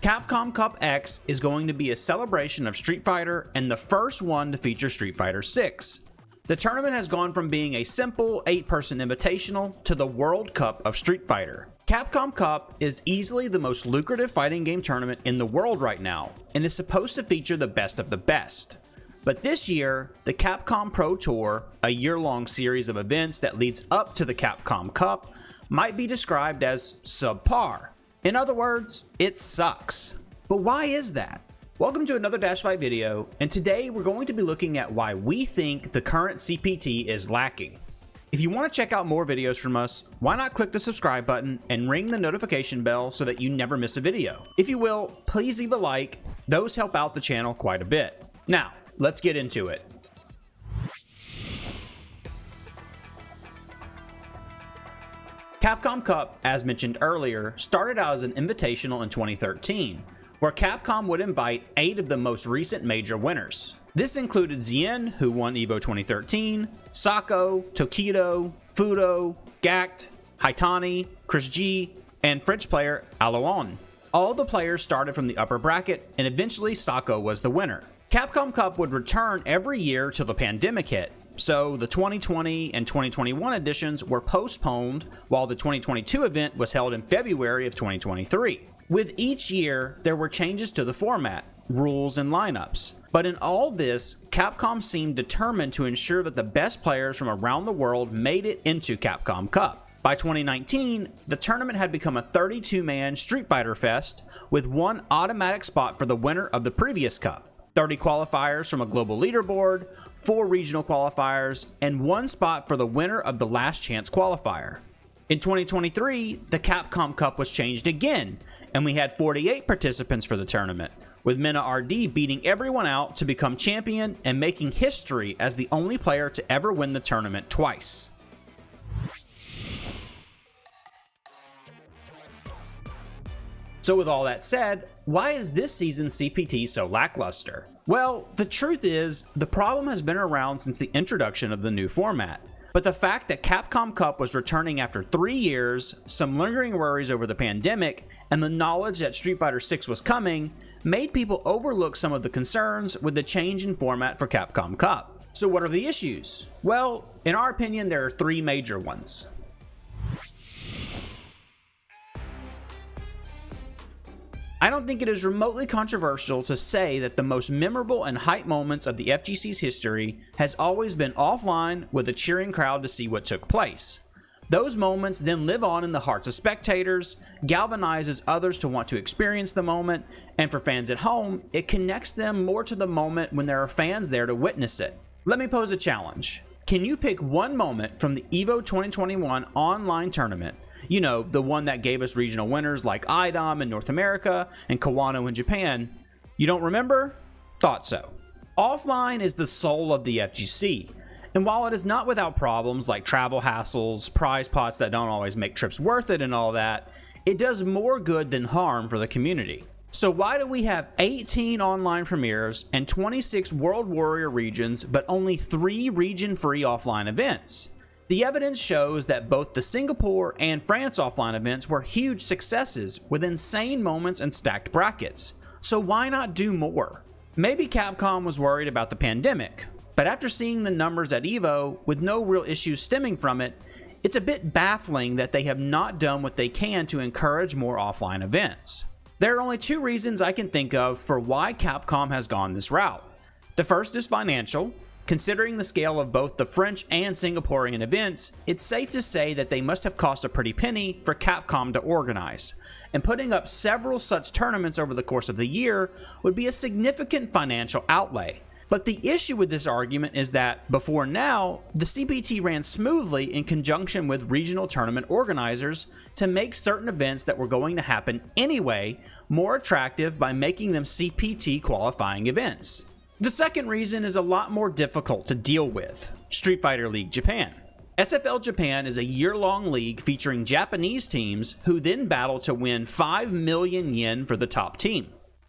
Capcom Cup X is going to be a celebration of Street Fighter and the first one to feature Street Fighter 6. The tournament has gone from being a simple 8-person invitational to the World Cup of Street Fighter. Capcom Cup is easily the most lucrative fighting game tournament in the world right now, and is supposed to feature the best of the best. But this year, the Capcom Pro Tour, a year-long series of events that leads up to the Capcom Cup, might be described as subpar. In other words, it sucks. But why is that? Welcome to another DashFight video, and today we're going to be looking at why we think the current CPT is lacking. If you want to check out more videos from us, why not click the subscribe button and ring the notification bell so that you never miss a video. If you will, please leave a like, those help out the channel quite a bit. Now, let's get into it. Capcom Cup, as mentioned earlier, started out as an invitational in 2013, where Capcom would invite 8 of the most recent major winners. This included Zien, who won EVO 2013, Sako, Tokido, Fudo, Gact, Haitani, Chris G, and French player Aloon. All the players started from the upper bracket, and eventually Sako was the winner. Capcom Cup would return every year till the pandemic hit, so the 2020 and 2021 editions were postponed, while the 2022 event was held in February of 2023. With each year, there were changes to the format, rules, and lineups. But in all this, Capcom seemed determined to ensure that the best players from around the world made it into Capcom Cup. By 2019, the tournament had become a 32-man Street Fighter Fest, with one automatic spot for the winner of the previous cup, 30 qualifiers from a global leaderboard, 4 regional qualifiers, and 1 spot for the winner of the last chance qualifier. In 2023, the Capcom Cup was changed again, and we had 48 participants for the tournament, with Mena RD beating everyone out to become champion and making history as the only player to ever win the tournament twice. So with all that said, why is this season's CPT so lackluster? Well, the truth is, the problem has been around since the introduction of the new format. But the fact that Capcom Cup was returning after 3 years, some lingering worries over the pandemic, and the knowledge that Street Fighter 6 was coming, made people overlook some of the concerns with the change in format for Capcom Cup. So what are the issues? Well, in our opinion, there are 3 major ones. I don't think it is remotely controversial to say that the most memorable and hype moments of the FGC's history has always been offline with a cheering crowd to see what took place. Those moments then live on in the hearts of spectators, galvanizes others to want to experience the moment, and for fans at home, it connects them more to the moment when there are fans there to witness it. Let me pose a challenge. Can you pick one moment from the EVO 2021 online tournament? You know, the one that gave us regional winners like IDOM in North America and Kawano in Japan. You don't remember? Thought so. Offline is the soul of the FGC, and while it is not without problems like travel hassles, prize pots that don't always make trips worth it and all that, it does more good than harm for the community. So why do we have 18 online premieres and 26 World Warrior regions but only 3 region-free offline events? The evidence shows that both the Singapore and France offline events were huge successes with insane moments and stacked brackets. So why not do more? Maybe Capcom was worried about the pandemic, but after seeing the numbers at EVO with no real issues stemming from it, it's a bit baffling that they have not done what they can to encourage more offline events. There are only 2 reasons I can think of for why Capcom has gone this route. The first is financial. Considering the scale of both the French and Singaporean events, it's safe to say that they must have cost a pretty penny for Capcom to organize, and putting up several such tournaments over the course of the year would be a significant financial outlay. But the issue with this argument is that, before now, the CPT ran smoothly in conjunction with regional tournament organizers to make certain events that were going to happen anyway more attractive by making them CPT qualifying events. The second reason is a lot more difficult to deal with: Street Fighter League Japan. SFL Japan is a year-long league featuring Japanese teams who then battle to win 5 million yen for the top team.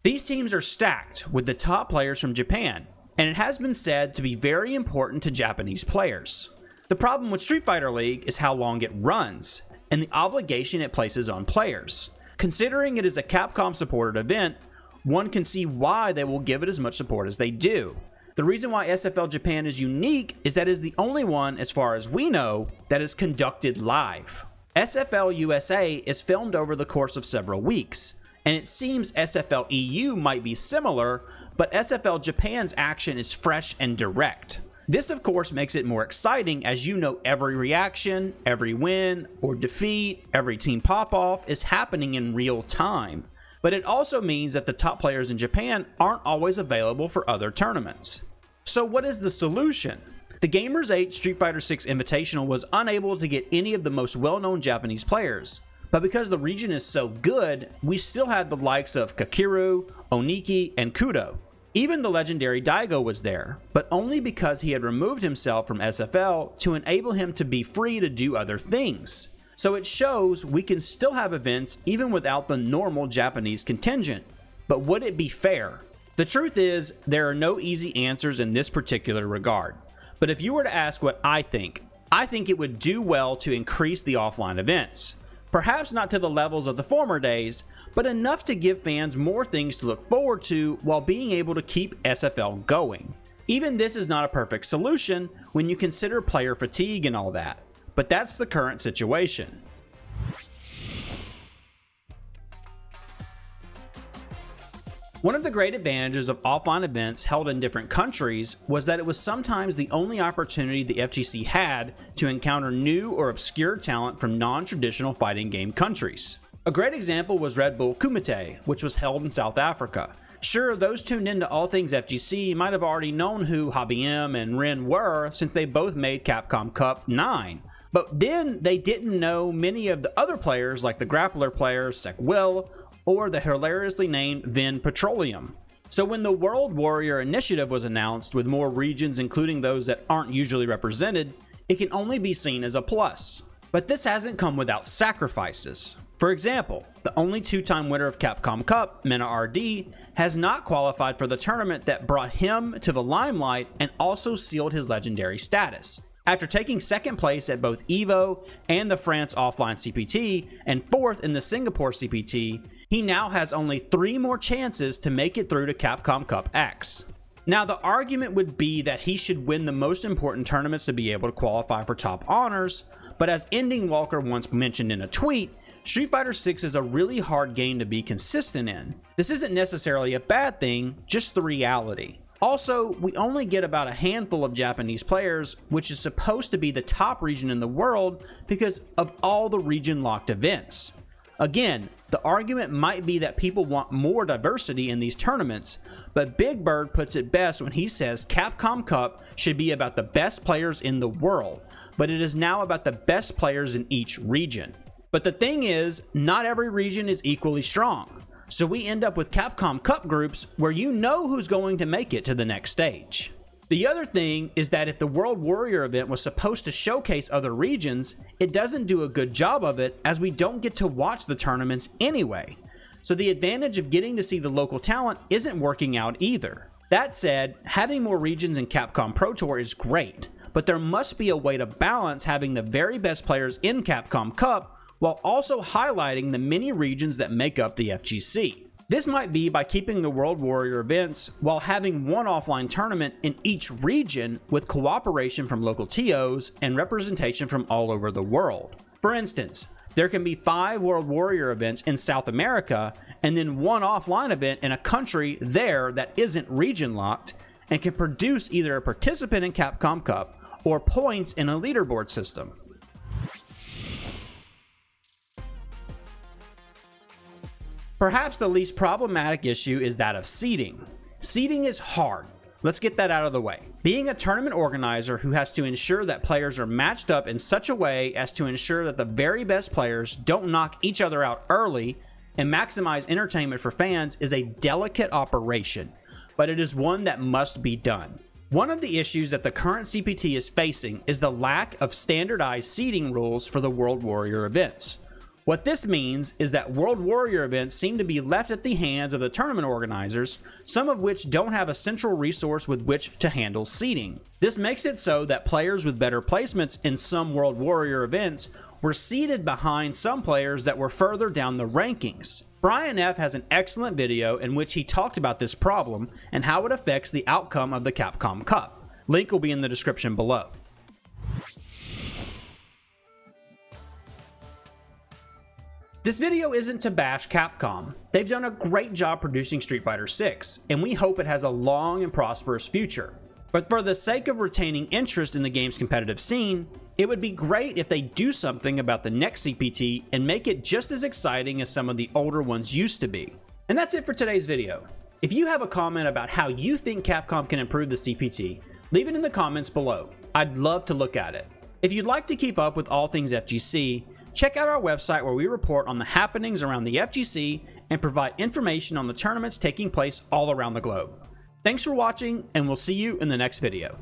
These teams are stacked with the top players from Japan, and it has been said to be very important to Japanese players. The problem with Street Fighter League is how long it runs, and the obligation it places on players. Considering it is a Capcom supported event, one can see why they will give it as much support as they do. The reason why SFL Japan is unique is that it is the only one, as far as we know, that is conducted live. SFL USA is filmed over the course of several weeks, and it seems SFL EU might be similar, but SFL Japan's action is fresh and direct. This of course makes it more exciting, as you know every reaction, every win or defeat, every team pop-off is happening in real time. But it also means that the top players in Japan aren't always available for other tournaments. So what is the solution? The Gamers 8 Street Fighter 6 Invitational was unable to get any of the most well-known Japanese players, but because the region is so good, we still had the likes of Kakiru, Oniki, and Kudo. Even the legendary Daigo was there, but only because he had removed himself from SFL to enable him to be free to do other things. So it shows we can still have events even without the normal Japanese contingent. But would it be fair? The truth is, there are no easy answers in this particular regard. But if you were to ask what I think it would do well to increase the offline events. Perhaps not to the levels of the former days, but enough to give fans more things to look forward to while being able to keep SFL going. Even this is not a perfect solution when you consider player fatigue and all that, but that's the current situation. One of the great advantages of offline events held in different countries was that it was sometimes the only opportunity the FGC had to encounter new or obscure talent from non-traditional fighting game countries. A great example was Red Bull Kumite, which was held in South Africa. Sure, those tuned into all things FGC might have already known who Hobby M and Ren were since they both made Capcom Cup 9. But then they didn't know many of the other players like the grappler players Sek Will, or the hilariously named Vin Petroleum. So when the World Warrior Initiative was announced with more regions including those that aren't usually represented, it can only be seen as a plus. But this hasn't come without sacrifices. For example, the only two-time winner of Capcom Cup, Mena RD, has not qualified for the tournament that brought him to the limelight and also sealed his legendary status. After taking second place at both EVO and the France Offline CPT and fourth in the Singapore CPT, he now has only 3 more chances to make it through to Capcom Cup X. Now the argument would be that he should win the most important tournaments to be able to qualify for top honors, but as Ending Walker once mentioned in a tweet, Street Fighter 6 is a really hard game to be consistent in. This isn't necessarily a bad thing, just the reality. Also, we only get about a handful of Japanese players, which is supposed to be the top region in the world because of all the region-locked events. Again, the argument might be that people want more diversity in these tournaments, but Big Bird puts it best when he says Capcom Cup should be about the best players in the world, but it is now about the best players in each region. But the thing is, not every region is equally strong, so we end up with Capcom Cup groups where you know who's going to make it to the next stage. The other thing is that if the World Warrior event was supposed to showcase other regions, it doesn't do a good job of it as we don't get to watch the tournaments anyway. So the advantage of getting to see the local talent isn't working out either. That said, having more regions in Capcom Pro Tour is great, but there must be a way to balance having the very best players in Capcom Cup while also highlighting the many regions that make up the FGC. This might be by keeping the World Warrior events while having one offline tournament in each region with cooperation from local TOs and representation from all over the world. For instance, there can be 5 World Warrior events in South America and then one offline event in a country there that isn't region locked and can produce either a participant in Capcom Cup or points in a leaderboard system. Perhaps the least problematic issue is that of seeding. Seeding is hard. Let's get that out of the way. Being a tournament organizer who has to ensure that players are matched up in such a way as to ensure that the very best players don't knock each other out early and maximize entertainment for fans is a delicate operation, but it is one that must be done. One of the issues that the current CPT is facing is the lack of standardized seeding rules for the World Warrior events. What this means is that World Warrior events seem to be left at the hands of the tournament organizers, some of which don't have a central resource with which to handle seeding. This makes it so that players with better placements in some World Warrior events were seated behind some players that were further down the rankings. Brian F. has an excellent video in which he talked about this problem and how it affects the outcome of the Capcom Cup. Link will be in the description below. This video isn't to bash Capcom. They've done a great job producing Street Fighter 6, and we hope it has a long and prosperous future. But for the sake of retaining interest in the game's competitive scene, it would be great if they do something about the next CPT and make it just as exciting as some of the older ones used to be. And that's it for today's video. If you have a comment about how you think Capcom can improve the CPT, leave it in the comments below. I'd love to look at it. If you'd like to keep up with all things FGC, check out our website where we report on the happenings around the FGC and provide information on the tournaments taking place all around the globe. Thanks for watching, and we'll see you in the next video.